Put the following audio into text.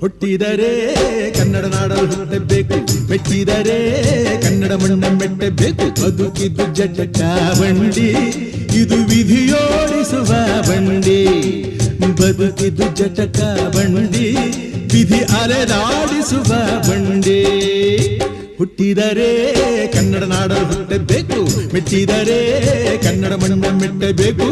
ಹುಟ್ಟಿದರೆ ಕನ್ನಡ ನಾಡಲು ಹುಟ್ಟಬೇಕು, ಮೆಟ್ಟಿದರೆ ಕನ್ನಡ ಮಣ್ಣ ಮೆಟ್ಟಬೇಕು. ಬದುಕಿದ್ದು ಜಟಕ ಬಂಡಿ, ಇದು ವಿಧಿಯೋಡಿಸುವ ಬಂಡಿ. ಬದುಕಿದ್ದು ಜಟಕ ಬಂಡಿ, ವಿಧಿ ಅಲೆದಾಡಿಸುವ ಬಂಡಿ. ಹುಟ್ಟಿದರೆ ಕನ್ನಡ ನಾಡಲು ಹುಟ್ಟಬೇಕು, ಮೆಟ್ಟಿದರೆ ಕನ್ನಡ ಮಣ್ಣ ಮೆಟ್ಟಬೇಕು.